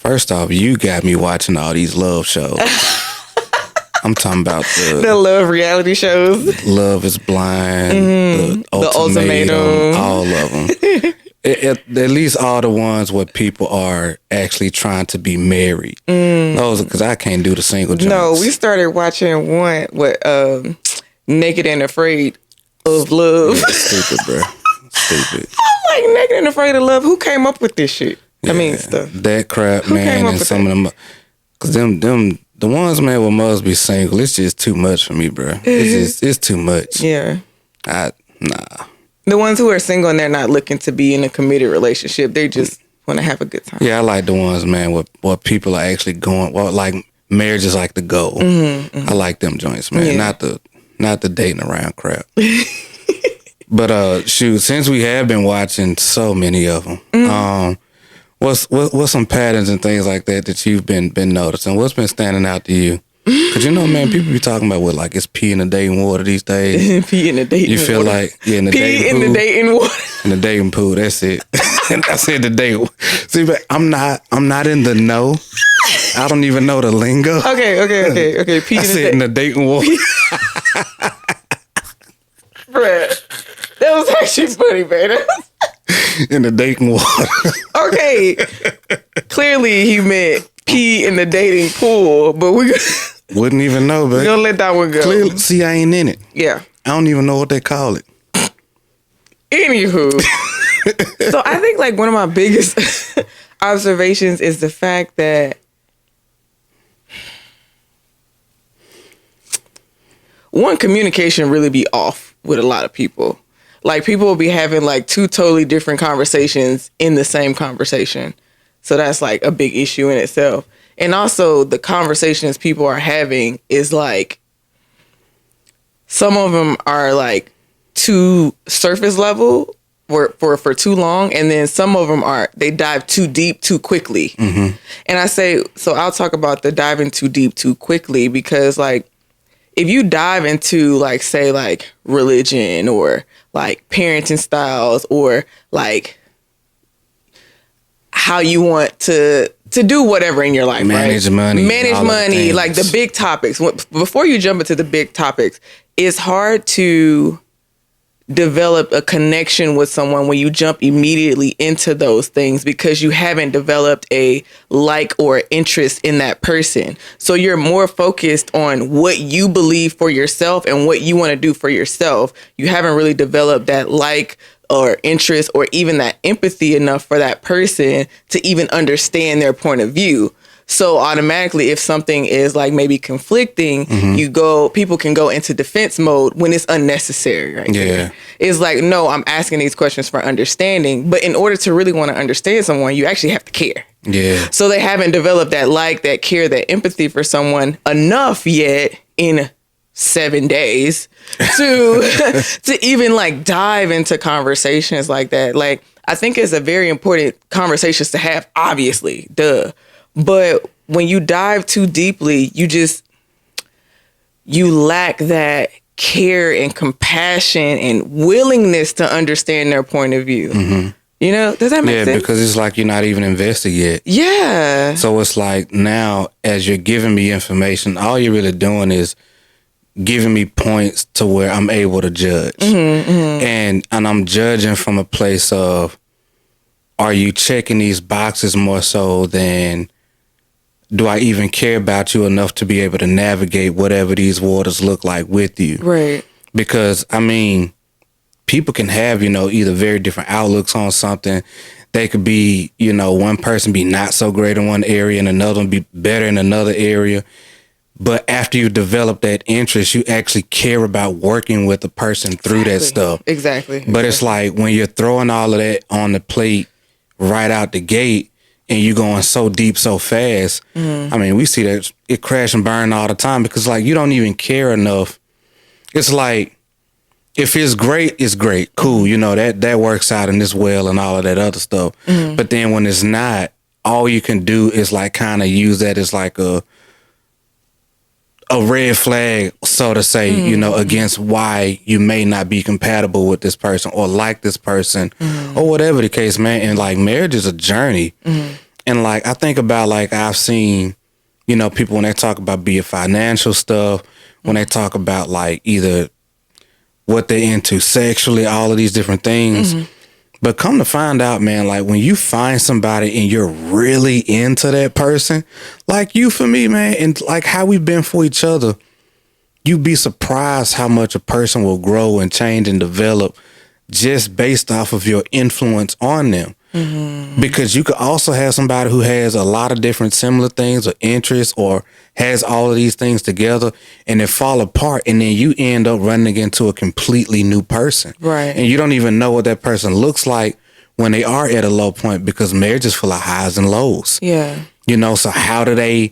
First off, you got me watching all these love shows. I'm talking about the love reality shows. Love is Blind, the Ultimatum, all of them. At least all the ones where people are actually trying to be married. Those, because I can't do the single joints. No, we started watching one with Naked and Afraid of Love. Yeah, stupid, bro. Stupid. I'm like, Naked and Afraid of Love. Who came up with this shit? Yeah, I mean, stuff. That crap, man, and some of them. Because them, the ones, man, with must be single, it's just too much for me, bro. It's too much. Yeah. Nah. The ones who are single and they're not looking to be in a committed relationship, they just want to have a good time. Yeah, I like the ones, man, where people are actually going, well, like marriage is like the goal. I like them joints, man. Yeah. Not the dating around crap. But shoot, since we have been watching so many of them, what's some patterns and things like that you've been noticing? What's been standing out to you? Because, you know, man, people be talking about what, like, it's pee in the dating water these days. Pee in the dating water. You feel like, yeah, in the dating pool. Pee in the dating water. In the dating pool, that's it. I said the dating. See, but I'm not in the know. I don't even know the lingo. Okay. Pee in the dating water. Bruh, that was actually funny, man. In the dating water. Okay. Clearly he meant pee in the dating pool, but we wouldn't even know, but we're gonna let that one go. Clearly, see, I ain't in it. Yeah. I don't even know what they call it. Anywho. So I think like one of my biggest observations is the fact that communication really be off with a lot of people. Like people will be having like two totally different conversations in the same conversation. So that's like a big issue in itself. And also the conversations people are having is like, some of them are like too surface level for too long. And then some of them they dive too deep too quickly. And I say, so I'll talk about the diving too deep too quickly because like, if you dive into like, say like religion or like parenting styles or like how you want to do whatever in your life, manage right? money, like the big topics. Before you jump into the big topics, it's hard to develop a connection with someone when you jump immediately into those things because you haven't developed a like or interest in that person. So you're more focused on what you believe for yourself and what you want to do for yourself. You haven't really developed that like or interest or even that empathy enough for that person to even understand their point of view. So automatically, if something is like maybe conflicting, people can go into defense mode when it's unnecessary, right? Yeah. It's like, no, I'm asking these questions for understanding. But in order to really want to understand someone, you actually have to care. Yeah. So they haven't developed that like, that care, that empathy for someone enough yet in 7 days to even like dive into conversations like that. Like, I think it's a very important conversations to have, obviously, duh. But when you dive too deeply, you lack that care and compassion and willingness to understand their point of view. You know, does that make sense? Yeah, because it's like you're not even invested yet. Yeah. So it's like now, as you're giving me information, all you're really doing is giving me points to where I'm able to judge. And I'm judging from a place of, are you checking these boxes more so than do I even care about you enough to be able to navigate whatever these waters look like with you? Right. Because, I mean, people can have, either very different outlooks on something. They could be, one person be not so great in one area and another one be better in another area. But after you develop that interest, you actually care about working with the person through that stuff. Exactly. But it's like when you're throwing all of that on the plate right out the gate, and you're going so deep so fast. I mean, we see that it crash and burn all the time because like you don't even care enough. It's like, if it's great, it's great. Cool. That works out in this well and all of that other stuff. But then when it's not, all you can do is like kind of use that as like a red flag, so to say, against why you may not be compatible with this person or like this person or whatever the case, man. And like marriage is a journey. And like, I think about like, I've seen, you know, people when they talk about be it financial stuff, when they talk about like either what they're into sexually, all of these different things. But come to find out, man, like when you find somebody and you're really into that person, like you for me, man, and like how we've been for each other, you'd be surprised how much a person will grow and change and develop just based off of your influence on them. Because you could also have somebody who has a lot of different similar things or interests or has all of these things together and they fall apart, and then you end up running into a completely new person. Right. And you don't even know what that person looks like when they are at a low point, because marriage is full of highs and lows. Yeah. You know, so how do they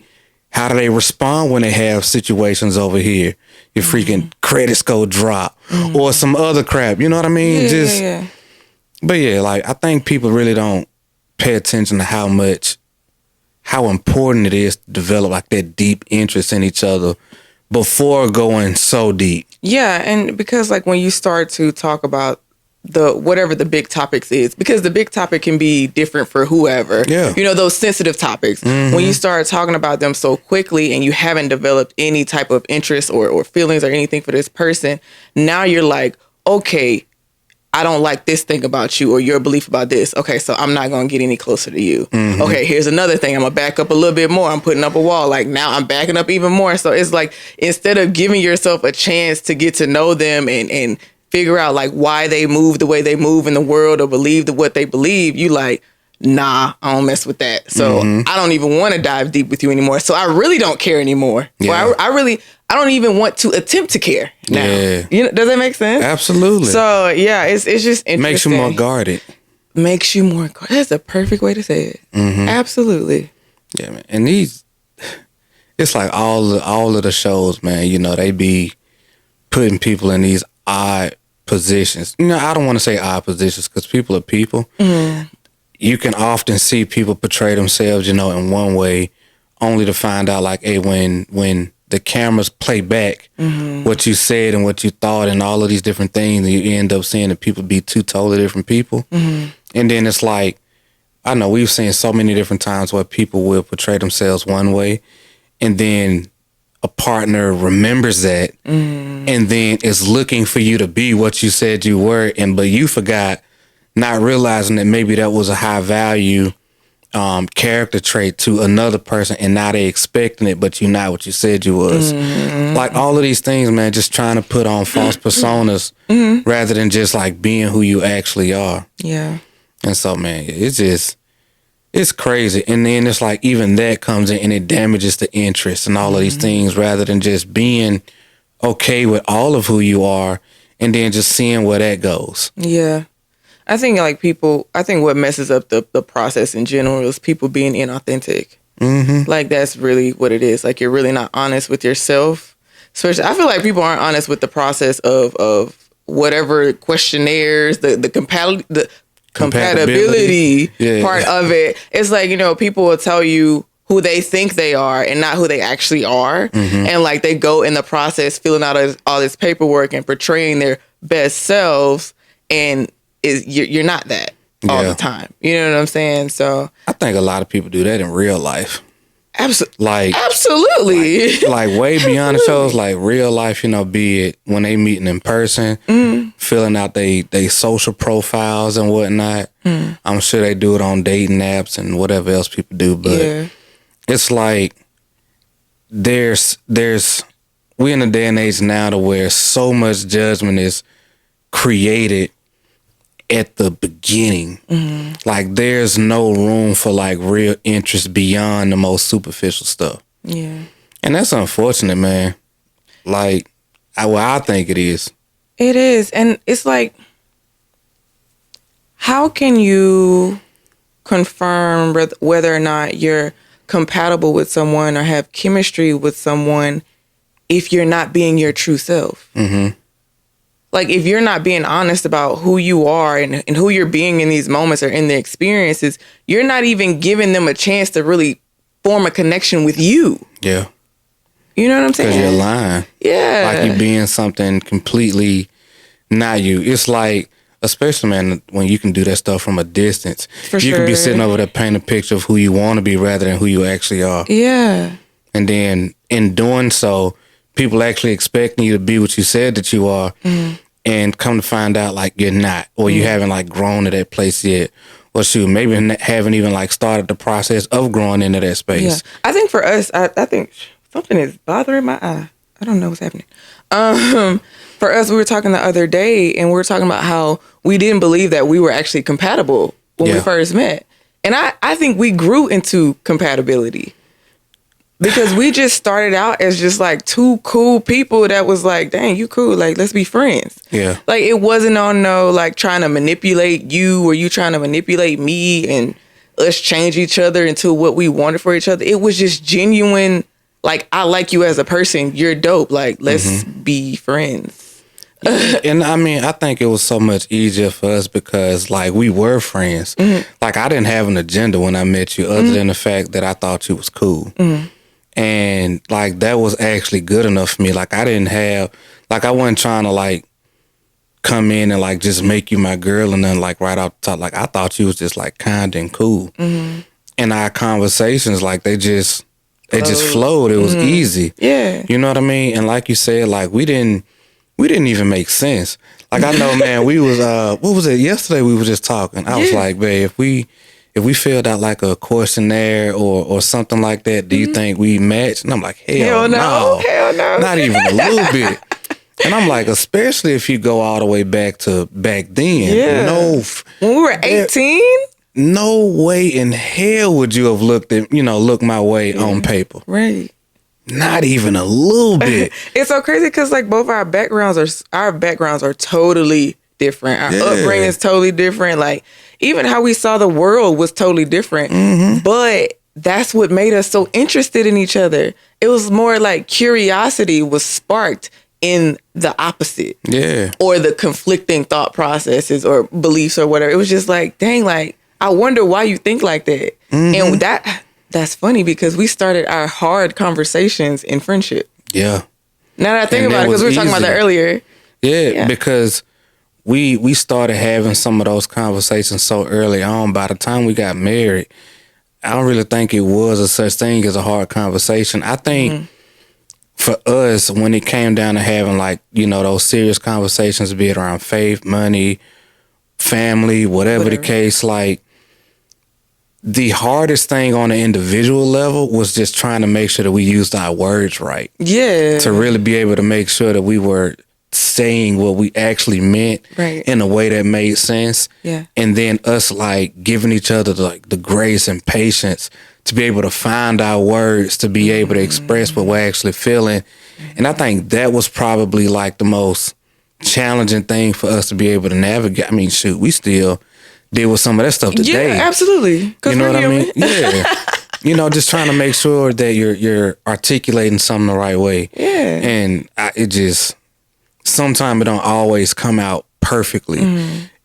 respond when they have situations over here? Your freaking credit score drop or some other crap. You know what I mean? Yeah. But yeah, like I think people really don't pay attention to how important it is to develop like that deep interest in each other before going so deep. Yeah, and because like when you start to talk about whatever the big topics is, because the big topic can be different for whoever. Yeah. You know, those sensitive topics. When you start talking about them so quickly and you haven't developed any type of interest or feelings or anything for this person, now you're like, okay, I don't like this thing about you or your belief about this. Okay, so I'm not going to get any closer to you. Okay, here's another thing. I'm going to back up a little bit more. I'm putting up a wall. Like now I'm backing up even more. So it's like instead of giving yourself a chance to get to know them and figure out like why they move the way they move in the world or believe what they believe, you like, nah, I don't mess with that. So I don't even want to dive deep with you anymore. So I really don't care anymore. Yeah. Or I don't even want to attempt to care now. Yeah. You know, does that make sense? Absolutely. So yeah, it's just interesting. Makes you more guarded. Makes you more guarded. That's a perfect way to say it. Absolutely. Yeah, man. And it's like all of the shows, man, you know, they be putting people in these odd positions. You know, I don't want to say odd positions because people are people. You can often see people portray themselves, you know, in one way, only to find out like, hey, when the cameras play back what you said and what you thought and all of these different things, and you end up seeing that people be two totally different people. And then it's like, I know we've seen so many different times where people will portray themselves one way, and then a partner remembers that and then is looking for you to be what you said you were, but you forgot, not realizing that maybe that was a high value character trait to another person, and now they expecting it, but you're not what you said you was. Like all of these things, man, just trying to put on false personas rather than just like being who you actually are. Yeah. And so, man, it's crazy. And then it's like even that comes in and it damages the interest and all of these things rather than just being okay with all of who you are and then just seeing where that goes. Yeah. I think what messes up the process in general is people being inauthentic. Like that's really what it is. Like you're really not honest with yourself. Especially, I feel like people aren't honest with the process of whatever questionnaires, the compatibility part of it. It's like, you know, people will tell you who they think they are and not who they actually are. And like they go in the process filling out all this paperwork and portraying their best selves, and you're not that all the time. You know what I'm saying? So I think a lot of people do that in real life. Absolutely. Like way beyond the shows, like real life, you know, be it when they meeting in person, filling out they social profiles and whatnot. I'm sure they do it on dating apps and whatever else people do, but it's like there's we're in a day and age now to where so much judgment is created at the beginning. Like there's no room for like real interest beyond the most superficial stuff. Yeah. And that's unfortunate, man. Like I think it is. It is. And it's like, how can you confirm whether or not you're compatible with someone or have chemistry with someone if you're not being your true self? Like, if you're not being honest about who you are and who you're being in these moments or in the experiences, you're not even giving them a chance to really form a connection with you. Yeah. You know what I'm saying? Because you're lying. Yeah. Like you being something completely not you. It's like especially, man, when you can do that stuff from a distance. For you sure. can be sitting over there painting a picture of who you want to be rather than who you actually are. Yeah. And then in doing so, people actually expecting you to be what you said that you are, and come to find out like you're not, or you haven't like grown to that place yet. Or shoot, maybe haven't even like started the process of growing into that space. Yeah. I think for us, I think something is bothering my eye. I don't know what's happening. For us, we were talking the other day, and we were talking about how we didn't believe that we were actually compatible when we first met. And I think we grew into compatibility because we just started out as just like two cool people that was like, dang, you cool. Like, let's be friends. Yeah. Like, it wasn't on no, like, trying to manipulate you or you trying to manipulate me and us change each other into what we wanted for each other. It was just genuine. Like, I like you as a person. You're dope. Like, let's be friends. And I mean, I think it was so much easier for us because like we were friends. Like I didn't have an agenda when I met you other than the fact that I thought you was cool. And like that was actually good enough for me. Like I didn't have, like I wasn't trying to like come in and like just make you my girl and then like right off the top. Like I thought you was just like kind and cool. And our conversations, like they just flowed. It was easy. Yeah. You know what I mean? And like you said, like we didn't even make sense. Like I know, man, we was what was it? Yesterday we were just talking. I was like, babe, if we filled out like a questionnaire or something like that, do you think we match? And I'm like, hell no. Hell no. Not even a little bit. And I'm like, especially if you go all the way back to back then. Yeah. No. When we were 18? No way in hell would you have looked my way on paper. Right. Not even a little bit. It's so crazy because like both our backgrounds are totally different. Our upbringing is totally different. Like even how we saw the world was totally different. But that's what made us so interested in each other. It was more like curiosity was sparked in the opposite. Yeah. Or the conflicting thought processes or beliefs or whatever. It was just like, dang, like I wonder why you think like that. And that's funny because we started our hard conversations in friendship. Yeah. Now that I think about it, because we were talking about that earlier. Yeah, because we started having some of those conversations so early on. By the time we got married, I don't really think it was a such thing as a hard conversation. I think for us, when it came down to having like, those serious conversations, be it around faith, money, family, whatever the case, like, the hardest thing on an individual level was just trying to make sure that we used our words right. Yeah. To really be able to make sure that we were saying what we actually meant in a way that made sense. Yeah. And then us like giving each other the grace and patience to be able to find our words, to be able to express what we're actually feeling. And I think that was probably like the most challenging thing for us to be able to navigate. I mean, shoot, we still deal with some of that stuff today. Yeah, absolutely. You know what I mean? Yeah. Just trying to make sure that you're articulating something the right way. Yeah. And it just, sometimes it don't always come out perfectly.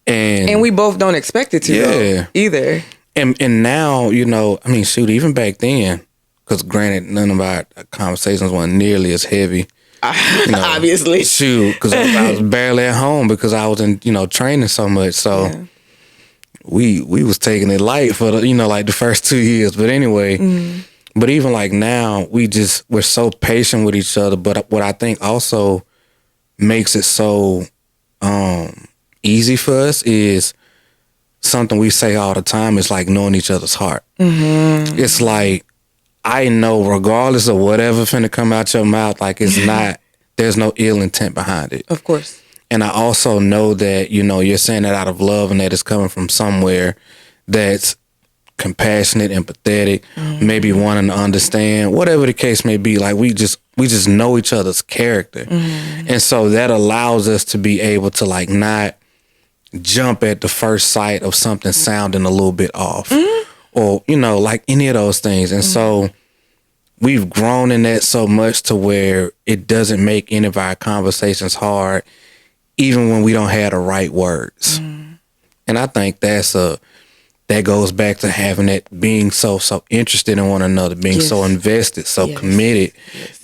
And we both don't expect it to though, either. And now, I mean, shoot, even back then, because granted, none of our conversations weren't nearly as heavy. Obviously. Shoot, because I was barely at home because I was in, training so much. So we was taking it light for the, like the first 2 years. But anyway, but even like now, we're so patient with each other. But what I think also makes it so easy for us is something we say all the time is like knowing each other's heart. It's like, I know regardless of whatever finna come out your mouth, like it's not, there's no ill intent behind it. Of course. And I also know that, you're saying that out of love and that it's coming from somewhere that's compassionate, empathetic, maybe wanting to understand, whatever the case may be. Like we just know each other's character. And so that allows us to be able to like not jump at the first sight of something sounding a little bit off or, like any of those things. And so we've grown in that so much to where it doesn't make any of our conversations hard, even when we don't have the right words. And I think that goes back to having it, being so interested in one another, being so invested, so committed,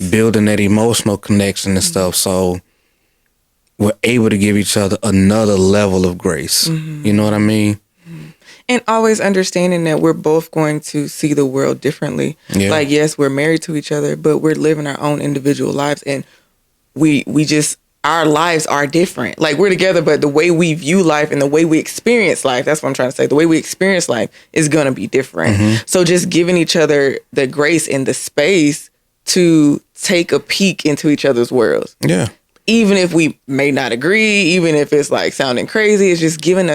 building that emotional connection and stuff. So we're able to give each other another level of grace. You know what I mean? And always understanding that we're both going to see the world differently. Yeah. Like, yes, we're married to each other, but we're living our own individual lives. And we just, our lives are different. Like, we're together, but the way we view life and the way we experience life, that's what I'm trying to say. The way we experience life is going to be different. So just giving each other the grace and the space to take a peek into each other's worlds. Yeah. Even if we may not agree, even if it's like sounding crazy, it's just giving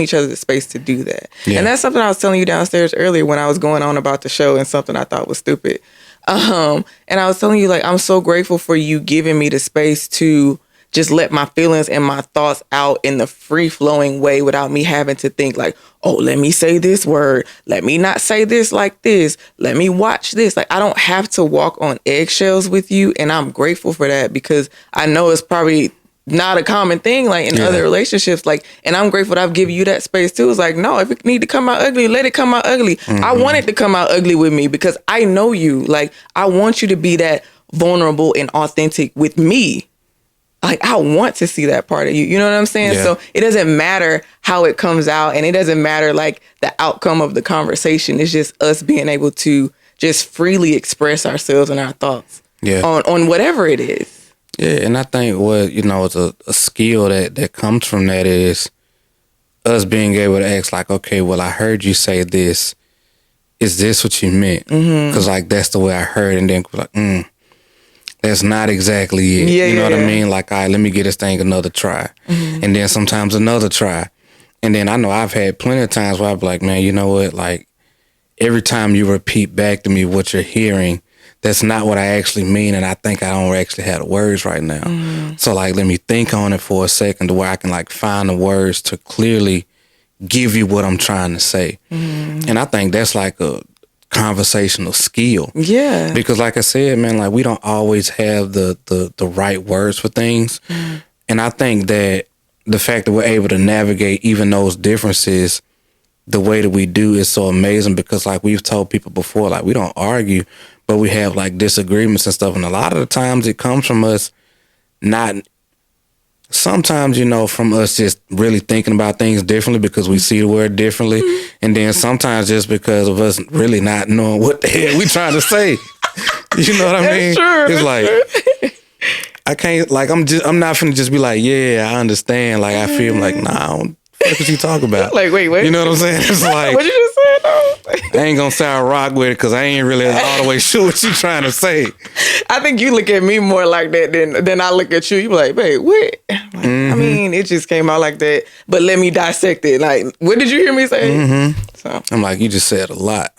each other the space to do that. Yeah. And that's something I was telling you downstairs earlier when I was going on about the show and something I thought was stupid. And I was telling you, like, I'm so grateful for you giving me the space to just let my feelings and my thoughts out in the free flowing way without me having to think like, oh, let me say this word. Let me not say this like this. Let me watch this. Like, I don't have to walk on eggshells with you. And I'm grateful for that because I know it's probably not a common thing like in other relationships. Like, and I'm grateful that I've given you that space too. It's like, no, if it need to come out ugly, let it come out ugly. I want it to come out ugly with me because I know you. Like, I want you to be that vulnerable and authentic with me. Like, I want to see that part of you. You know what I'm saying? Yeah. So it doesn't matter how it comes out and it doesn't matter like the outcome of the conversation. It's just us being able to just freely express ourselves and our thoughts on whatever it is. Yeah. And I think what, it's a skill that comes from that is us being able to ask like, okay, well, I heard you say this. Is this what you meant? Because like, that's the way I heard. And then like, that's not exactly it. You know what I mean? Like, all right, let me get this thing another try. And then sometimes another try. And then I know I've had plenty of times where I'd be like, man, you know what? Like, every time you repeat back to me what you're hearing, that's not what I actually mean. And I think I don't actually have the words right now. So, like, let me think on it for a second to where I can, like, find the words to clearly give you what I'm trying to say. And I think that's like a conversational skill. Yeah. Because like I said, man, like we don't always have the right words for things. And I think that the fact that we're able to navigate even those differences the way that we do is so amazing because like we've told people before, like we don't argue, but we have like disagreements and stuff. And a lot of the times it comes from us sometimes, from us just really thinking about things differently because we see the word differently. And then sometimes just because of us really not knowing what the hell we trying to say. You know what I mean? True, it's like, I can't, like, I'm not finna just be like, yeah, I understand. Like, I feel like, nah, I don't, what was he talking about? Like, wait. You know what I'm saying? It's like, what you just said, though? I ain't gonna sound rock with it because I ain't really all the way sure what you trying to say. I think you look at me more like that than I look at you. You be like, babe, what? Like, I mean, it just came out like that, but let me dissect it. Like, what did you hear me say? So I'm like, you just said a lot.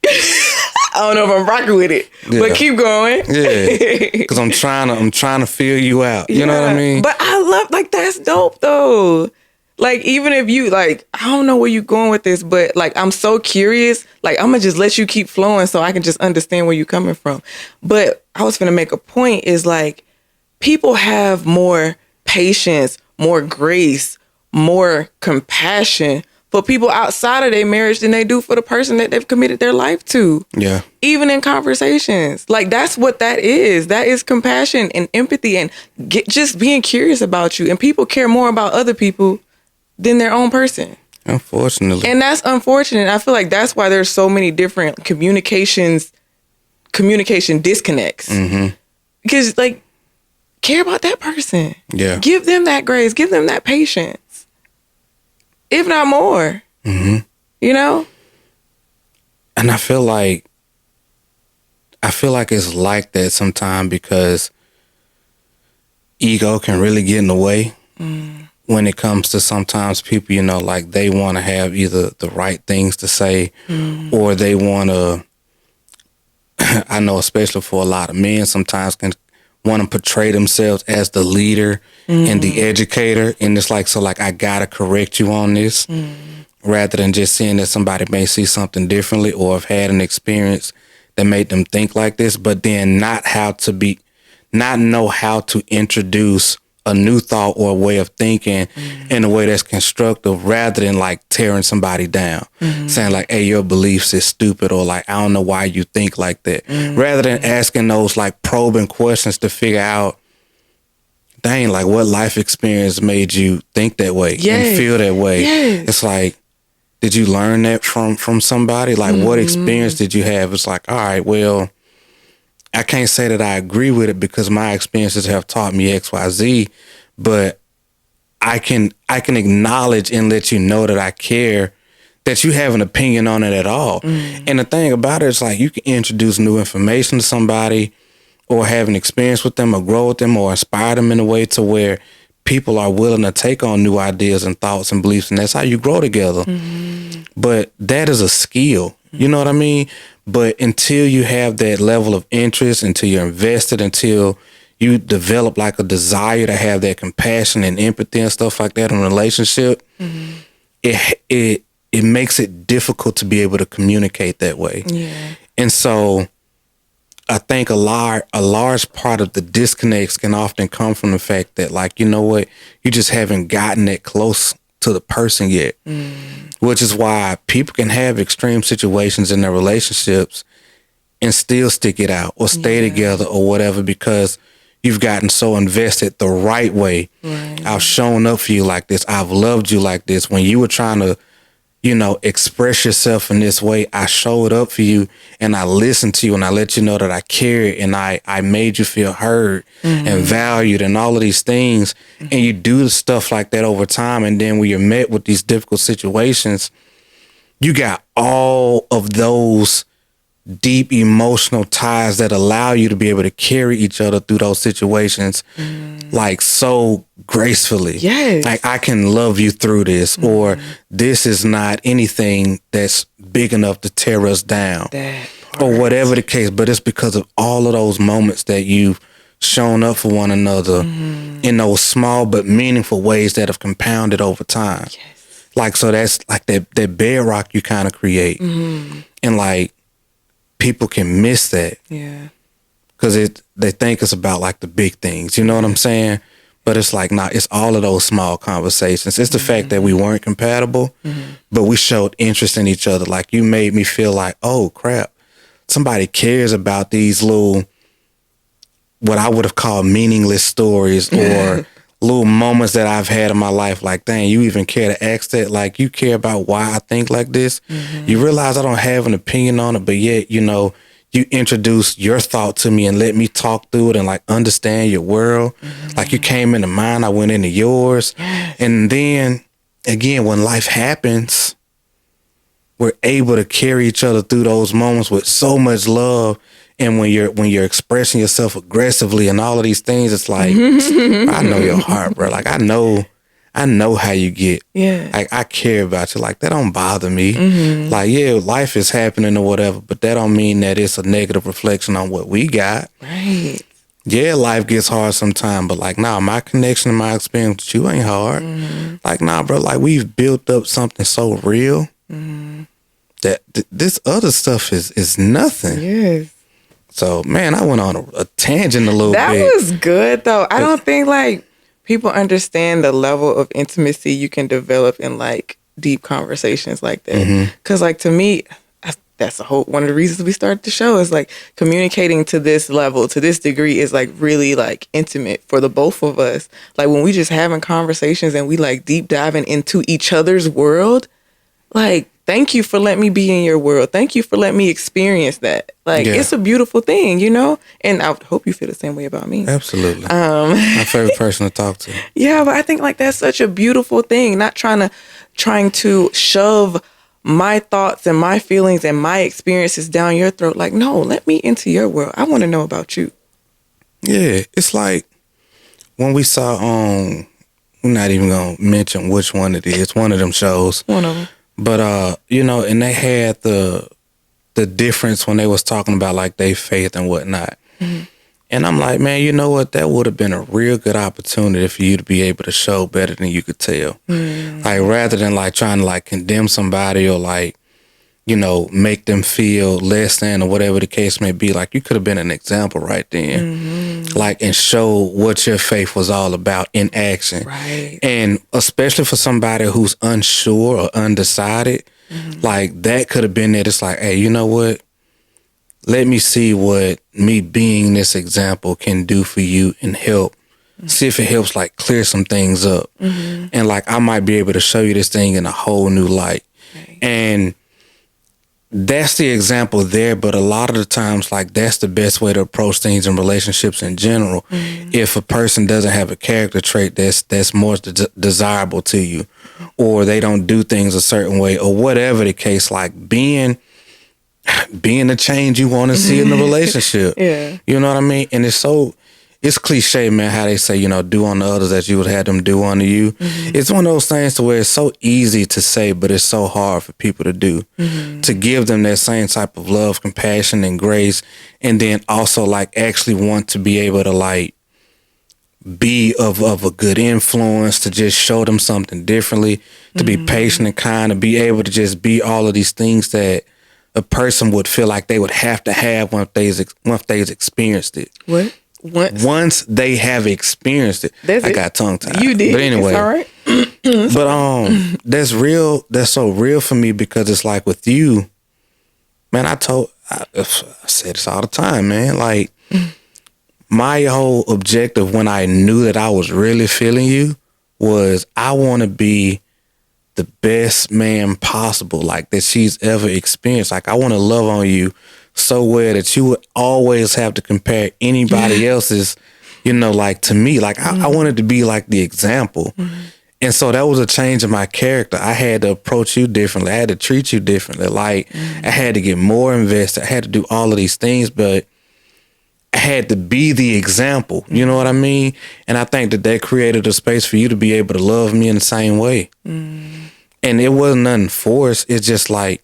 I don't know if I'm rocking with it, but keep going. Yeah, because I'm trying to feel you out. You know what I mean? But I love, like, that's dope though. Like, even if you, like, I don't know where you're going with this, but, like, I'm so curious. Like, I'm going to just let you keep flowing so I can just understand where you're coming from. But I was going to make a point is, like, people have more patience, more grace, more compassion for people outside of their marriage than they do for the person that they've committed their life to. Yeah. Even in conversations. Like, that's what that is. That is compassion and empathy and just being curious about you. And people care more about other people than their own person. Unfortunately. And that's unfortunate. I feel like that's why there's so many different communication disconnects. Because, like, care about that person. Yeah. Give them that grace. Give them that patience. If not more. You know? And I feel like it's like that sometimes because ego can really get in the way. When it comes to sometimes people, like they want to have either the right things to say or they want to, I know especially for a lot of men sometimes can want to portray themselves as the leader and the educator. And it's like, so like, I got to correct you on this rather than just seeing that somebody may see something differently or have had an experience that made them think like this, but then not know how to introduce a new thought or a way of thinking in a way that's constructive rather than like tearing somebody down, saying like, hey, your beliefs is stupid or like, I don't know why you think like that. Rather than asking those like probing questions to figure out dang, like what life experience made you think that way and feel that way? Yes. It's like, did you learn that from somebody? Like, what experience did you have? It's like, all right, well, I can't say that I agree with it because my experiences have taught me X, Y, Z, but I can acknowledge and let you know that I care, that you have an opinion on it at all. And the thing about it is, like, you can introduce new information to somebody or have an experience with them or grow with them or inspire them in a way to where people are willing to take on new ideas and thoughts and beliefs, and that's how you grow together. But that is a skill, you know what I mean? But until you have that level of interest, until you're invested, until you develop like a desire to have that compassion and empathy and stuff like that in a relationship, it makes it difficult to be able to communicate that way. Yeah. And so I think a large part of the disconnects can often come from the fact that, like, you know what, you just haven't gotten that close to the person yet, which is why people can have extreme situations in their relationships and still stick it out or stay together or whatever, because you've gotten so invested the right way. Right. I've shown up for you like this. I've loved you like this. When you were trying to, you know, express yourself in this way, I showed up for you and I listened to you and I let you know that I cared and I made you feel heard and valued and all of these things. And you do stuff like that over time. And then when you're met with these difficult situations, you got all of those deep emotional ties that allow you to be able to carry each other through those situations like so gracefully. Yes. Like, I can love you through this, or this is not anything that's big enough to tear us down, or whatever the case. But it's because of all of those moments that you've shown up for one another in those small but meaningful ways that have compounded over time. Yes. Like, so that's like that bedrock you kind of create. And like, people can miss that. Yeah. Because they think it's about like the big things, you know what I'm saying? But it's like, nah, it's all of those small conversations. It's the fact that we weren't compatible, but we showed interest in each other. Like, you made me feel like, oh crap, somebody cares about these little, what I would have called meaningless stories or little moments that I've had in my life. Like, dang, you even care to ask that? Like, you care about why I think like this? You realize I don't have an opinion on it, but yet, you know, you introduced your thought to me and let me talk through it and like understand your world. Like, you came into mine, I went into yours. And then again, when life happens, we're able to carry each other through those moments with so much love. And when you're expressing yourself aggressively and all of these things, it's like, I know your heart, bro. Like, I know how you get. Yeah. Like, I care about you. Like, that don't bother me. Like, yeah, life is happening or whatever, but that don't mean that it's a negative reflection on what we got. Right. Yeah, life gets hard sometimes, but like, nah, my connection and my experience with you ain't hard. Like, nah, bro, like, we've built up something so real that this other stuff is nothing. Yes. So, man, I went on a tangent a little bit. That was good, though. I don't think, like, people understand the level of intimacy you can develop in, like, deep conversations like that. Because, like, to me, that's one of the reasons we started the show is, like, communicating to this level, to this degree is, like, really, like, intimate for the both of us. Like, when we just having conversations and we, like, deep diving into each other's world, like, thank you for letting me be in your world. Thank you for letting me experience that. Like, it's a beautiful thing, you know? And I hope you feel the same way about me. Absolutely. My favorite person to talk to. Yeah, but I think, like, that's such a beautiful thing. Not trying to shove my thoughts and my feelings and my experiences down your throat. Like, no, let me into your world. I want to know about you. Yeah, it's like when we saw we're not even going to mention which one it is. One of them shows. One of them. But, you know, and they had the difference when they was talking about, like, their faith and whatnot. And I'm like, man, you know what? That would have been a real good opportunity for you to be able to show better than you could tell. Like, rather than, like, trying to, like, condemn somebody or, like, you know, make them feel less than or whatever the case may be. Like, you could have been an example right then. Like, and show what your faith was all about in action. Right. And especially for somebody who's unsure or undecided, like, that could have been it. It's like, hey, you know what? Let me see what me being this example can do for you and help See if it helps like clear some things up. And like I might be able to show you this thing in a whole new light. Right. And that's the example there, but a lot of the times, like, that's the best way to approach things in relationships in general. If a person doesn't have a character trait that's more desirable to you, or they don't do things a certain way, or whatever the case, like being the change you want to see in the relationship. Yeah. You know what I mean? And it's cliche, man, how they say, do unto others as you would have them do unto you. It's one of those things to where it's so easy to say, but it's so hard for people to do. To give them that same type of love, compassion, and grace, and then also like actually want to be able to like be of a good influence, to just show them something differently, to be patient and kind, to be able to just be all of these things that a person would feel like they would have to have once they've experienced it. What? Once they have experienced it. I got tongue tied. You did. But anyway. It's all right. But that's real. That's so real for me, because it's like with you, man, I said this all the time, man. Like my whole objective when I knew that I was really feeling you was I want to be the best man possible, like that she's ever experienced. Like I want to love on you so well that you would always have to compare anybody else's, like to me. Like I wanted to be like the example. And so that was a change in my character. I had to approach you differently. I had to treat you differently. Like I had to get more invested. I had to do all of these things, but I had to be the example. You know what I mean? And I think that created a space for you to be able to love me in the same way. And it wasn't nothing forced. It's just like,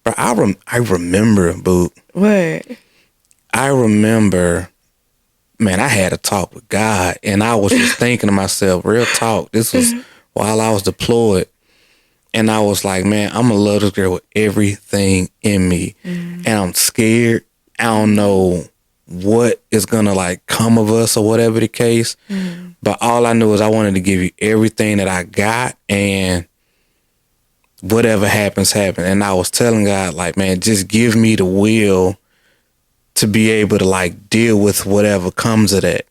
bro, I remember, boo. What? I remember, man, I had a talk with God, and I was just thinking to myself, real talk. This was while I was deployed. And I was like, man, I'm going to love this girl with everything in me. And I'm scared. I don't know what is going to like come of us or whatever the case. But all I knew is I wanted to give you everything that I got, and whatever happens, happen. And I was telling God, like, man, just give me the will to be able to like deal with whatever comes of that.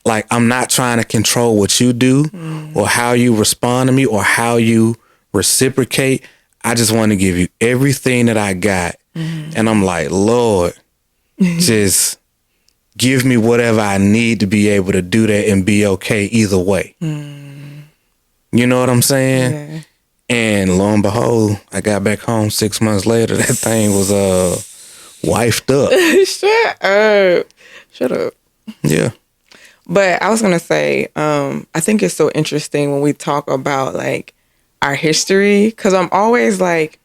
Like, I'm not trying to control what you do or how you respond to me or how you reciprocate. I just want to give you everything that I got. And I'm like, Lord, just give me whatever I need to be able to do that and be okay either way. You know what I'm saying? Yeah. And lo and behold, I got back home 6 months later. That thing was wifed up. Shut up. Yeah. But I was going to say, I think it's so interesting when we talk about like our history, because I'm always like,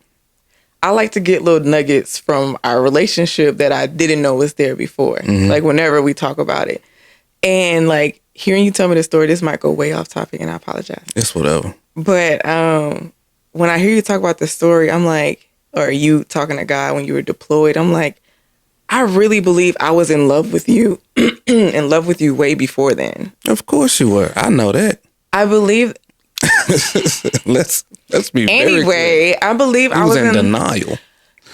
I like to get little nuggets from our relationship that I didn't know was there before. Like whenever we talk about it. And like hearing you tell me the story, this might go way off topic and I apologize. It's whatever. But when I hear you talk about the story, I'm like, or you talking to God when you were deployed, I'm like, I really believe I was in love with you, in love with you way before then. Of course you were. I know that. I believe. Let's be anyway, very clear. I believe I was in denial.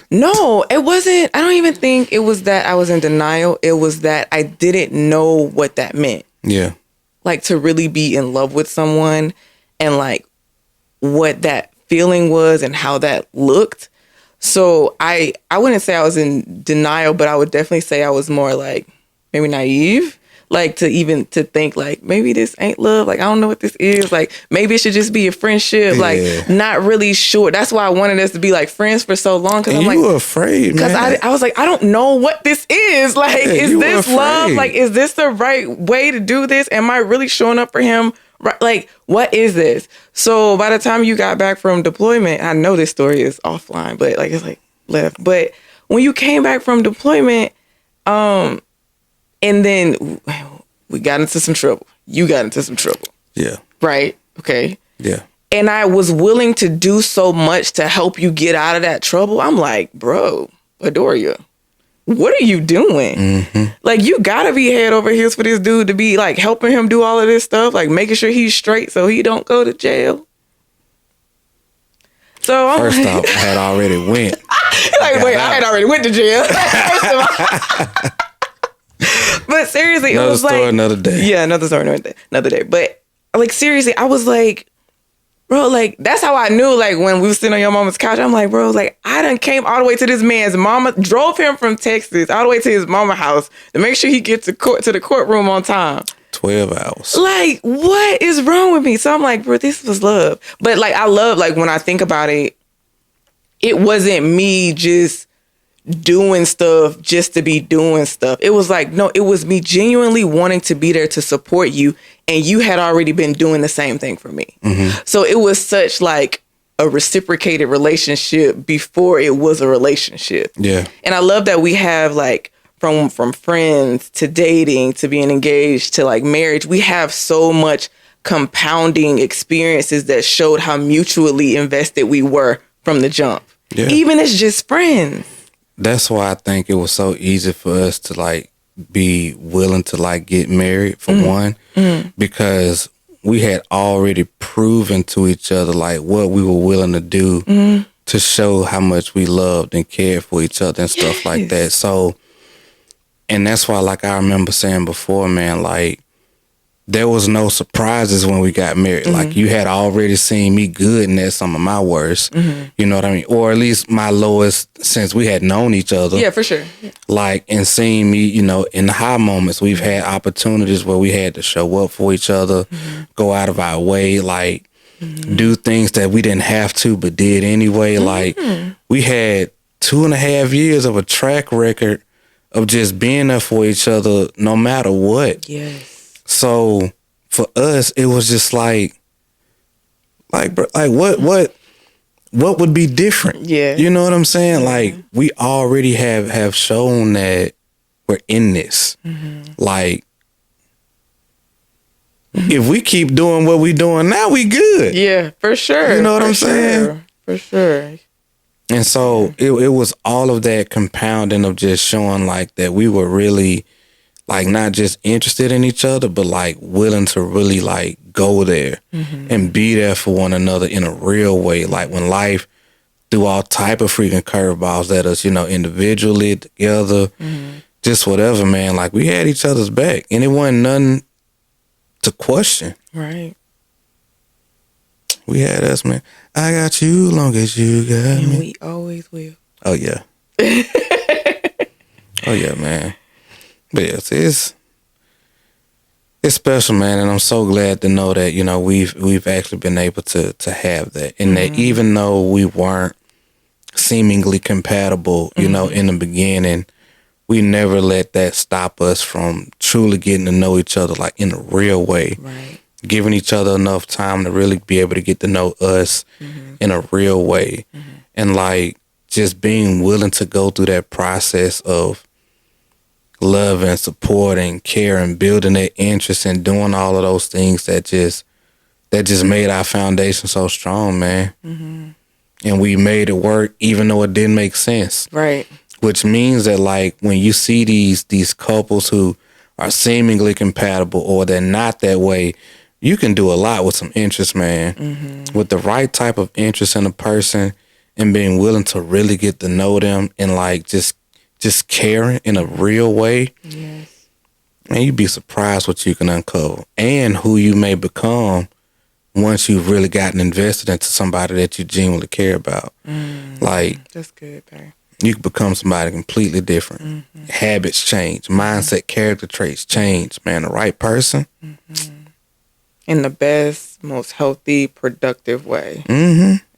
No, it wasn't. I don't even think it was that I was in denial. It was that I didn't know what that meant. Yeah. Like to really be in love with someone and like what that feeling was and how that looked. So I wouldn't say I was in denial, but I would definitely say I was more like maybe naive. Like to think like maybe this ain't love. Like I don't know what this is. Like maybe it should just be a friendship. Yeah. Like not really sure. That's why I wanted us to be like friends for so long. Cause I'm like, you were afraid, because I was like, I don't know what this is. Like, is this love? Like, is this the right way to do this? Am I really showing up for him? Right? Like, what is this? So by the time you got back from deployment, I know this story is offline, but like it's like left. But when you came back from deployment, and then we got into some trouble. You got into some trouble. Yeah. Right? Okay. Yeah. And I was willing to do so much to help you get out of that trouble. I'm like, bro, Adoria, what are you doing? Like, you gotta be head over heels for this dude to be like helping him do all of this stuff, like making sure he's straight so he don't go to jail. So I'm first off, I had already went. Like, wait, I had already went to jail. But But seriously, another it was story, like another day. Yeah, another story, another day. But like seriously, I was like, bro, like that's how I knew. Like when we was sitting on your mama's couch, I'm like, bro, like I done came all the way to this man's mama, drove him from Texas all the way to his mama house to make sure he gets to the courtroom on time. 12 hours. Like, what is wrong with me? So I'm like, bro, this was love. But like, I love, like, when I think about it, it wasn't me just doing stuff just to be doing stuff. It was like, no, it was me genuinely wanting to be there to support you. And you had already been doing the same thing for me. Mm-hmm. So it was such like a reciprocated relationship before it was a relationship. Yeah. And I love that we have like, from friends to dating to being engaged to like marriage, we have so much compounding experiences that showed how mutually invested we were from the jump. Yeah. Even as just friends. That's why I think it was so easy for us to like be willing to like get married for one, because we had already proven to each other like what we were willing to do to show how much we loved and cared for each other and stuff like that. So, and that's why, like I remember saying before, man, like there was no surprises when we got married. Like you had already seen me good and that's some of my worst. You know what I mean? Or at least my lowest since we had known each other. Yeah, for sure. Like, and seeing me, you know, in the high moments, we've had opportunities where we had to show up for each other, go out of our way, like do things that we didn't have to but did anyway. Like we had 2.5 years of a track record of just being there for each other no matter what. Yes. So for us, it was just like bro, like what would be different? Yeah. You know what I'm saying? Like we already have shown that we're in this. Like if we keep doing what we doing now, we good. Yeah, for sure. You know what I'm saying? For sure. And so it was all of that compounding of just showing like that we were really like not just interested in each other, but like willing to really like go there and be there for one another in a real way. Like when life threw all type of freaking curveballs at us, you know, individually, together, just whatever, man. Like we had each other's back and it wasn't nothing to question. Right. We had us, man. I got you long as you got and me. We always will. Oh, yeah. Oh, yeah, man. But yes, it's special, man. And I'm so glad to know that, you know, we've actually been able to have that. And that even though we weren't seemingly compatible, you know, in the beginning, we never let that stop us from truly getting to know each other, like in a real way. Right. Giving each other enough time to really be able to get to know us in a real way. And like just being willing to go through that process of love and support and care and building that interest and doing all of those things that just made our foundation so strong, man. And we made it work even though it didn't make sense. Right. Which means that like when you see these couples who are seemingly compatible or they're not that way, you can do a lot with some interest, man. With the right type of interest in a person and being willing to really get to know them and like just caring in a real way. Yes. Man, you'd be surprised what you can uncover and who you may become once you've really gotten invested into somebody that you genuinely care about. Like, that's good, babe. You can become somebody completely different. Habits change, mindset, character traits change, man. The right person. In the best, most healthy, productive way.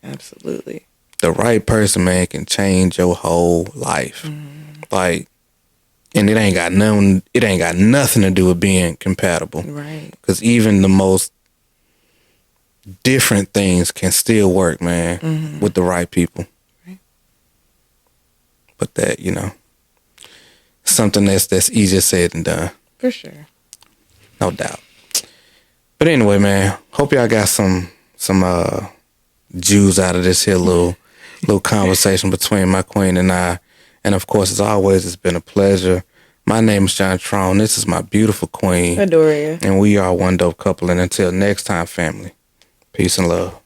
Absolutely. The right person, man, can change your whole life. Like, and it ain't got nothing to do with being compatible. Right. Because even the most different things can still work, man, with the right people. Right. But that, you know, something that's easier said than done. For sure. No doubt. But anyway, man, hope y'all got some juice out of this here little conversation between my queen and I. And of course, as always, it's been a pleasure. My name is John Trone. This is my beautiful queen. Adoria. And we are one dope couple. And until next time, family, peace and love.